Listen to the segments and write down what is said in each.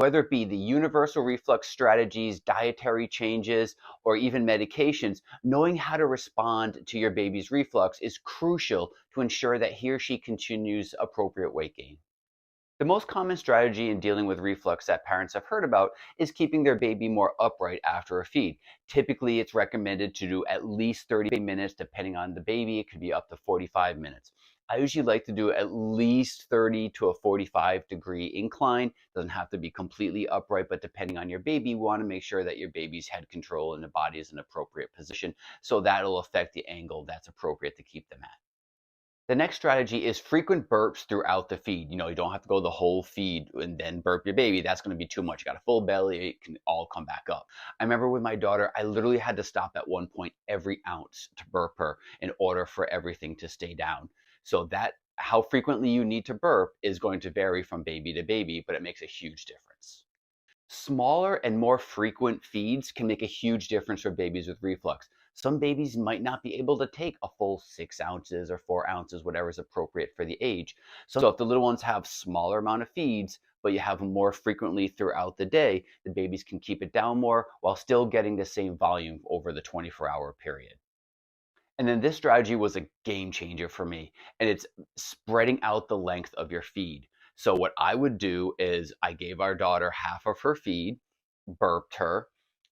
Whether it be the universal reflux strategies, dietary changes, or even medications, knowing how to respond to your baby's reflux is crucial to ensure that he or she continues appropriate weight gain. The most common strategy in dealing with reflux that parents have heard about is keeping their baby more upright after a feed. Typically, it's recommended to do at least 30 minutes, depending on the baby. It could be up to 45 minutes. I usually like to do at least 30 to a 45-degree incline. Doesn't have to be completely upright, but depending on your baby, we want to make sure that your baby's head control and the body is in an appropriate position. So that'll affect the angle that's appropriate to keep them at. The next strategy is frequent burps throughout the feed. You don't have to go the whole feed and then burp your baby. That's going to be too much. You got a full belly, it can all come back up. I remember with my daughter, I literally had to stop at one point every ounce to burp her in order for everything to stay down. So that how frequently you need to burp is going to vary from baby to baby, but it makes a huge difference. Smaller and more frequent feeds can make a huge difference for babies with reflux. Some babies might not be able to take a full 6 ounces or 4 ounces, whatever is appropriate for the age. So if the little ones have smaller amount of feeds, but you have them more frequently throughout the day, the babies can keep it down more while still getting the same volume over the 24-hour period. And then this strategy was a game changer for me, and it's spreading out the length of your feed. So what I would do is I gave our daughter half of her feed, burped her,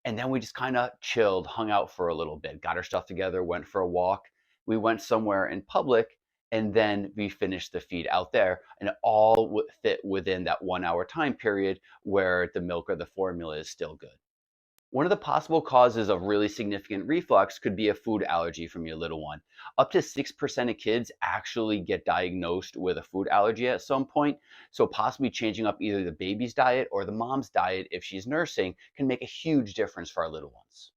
and then we just kind of chilled, hung out for a little bit, got our stuff together, went for a walk. We went somewhere in public, and then we finished the feed out there, and it all fit within that 1 hour time period where the milk or the formula is still good. One of the possible causes of really significant reflux could be a food allergy from your little one. Up to 6% of kids actually get diagnosed with a food allergy at some point, so possibly changing up either the baby's diet or the mom's diet if she's nursing can make a huge difference for our little ones.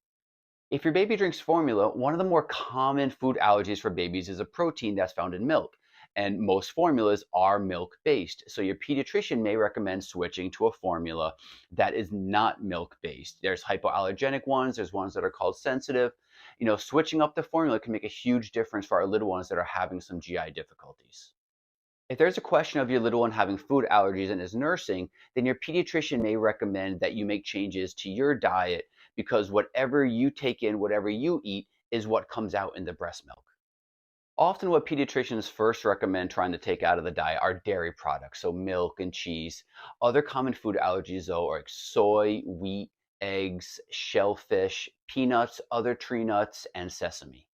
If your baby drinks formula, one of the more common food allergies for babies is a protein that's found in milk. And most formulas are milk based. So your pediatrician may recommend switching to a formula that is not milk based. There's hypoallergenic ones, there's ones that are called sensitive. Switching up the formula can make a huge difference for our little ones that are having some GI difficulties. If there's a question of your little one having food allergies and is nursing, then your pediatrician may recommend that you make changes to your diet because whatever you take in, whatever you eat, is what comes out in the breast milk. Often what pediatricians first recommend trying to take out of the diet are dairy products, so milk and cheese. Other common food allergies, though, are like soy, wheat, eggs, shellfish, peanuts, other tree nuts, and sesame.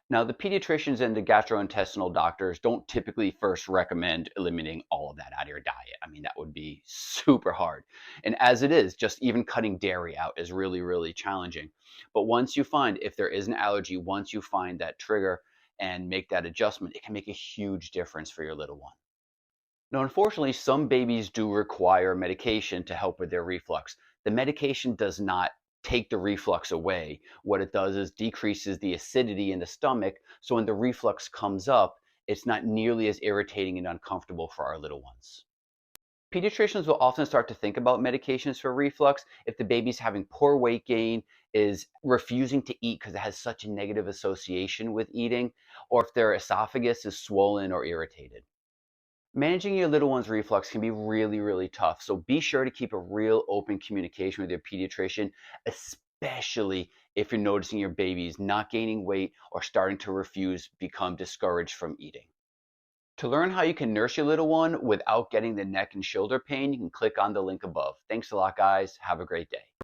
Now, the pediatricians and the gastrointestinal doctors don't typically first recommend eliminating all of that out of your diet. I mean, that would be super hard. And as it is, just even cutting dairy out is really, really challenging. But once you find, if there is an allergy, once you find that trigger and make that adjustment, it can make a huge difference for your little one. Now, unfortunately, some babies do require medication to help with their reflux. The medication does not take the reflux away. What it does is decreases the acidity in the stomach, so when the reflux comes up, it's not nearly as irritating and uncomfortable for our little ones. Pediatricians will often start to think about medications for reflux if the baby's having poor weight gain, is refusing to eat because it has such a negative association with eating, or if their esophagus is swollen or irritated. Managing your little one's reflux can be really, really tough. So be sure to keep a real open communication with your pediatrician, especially if you're noticing your baby's not gaining weight or starting to refuse, become discouraged from eating. To learn how you can nurse your little one without getting the neck and shoulder pain, you can click on the link above. Thanks a lot, guys. Have a great day.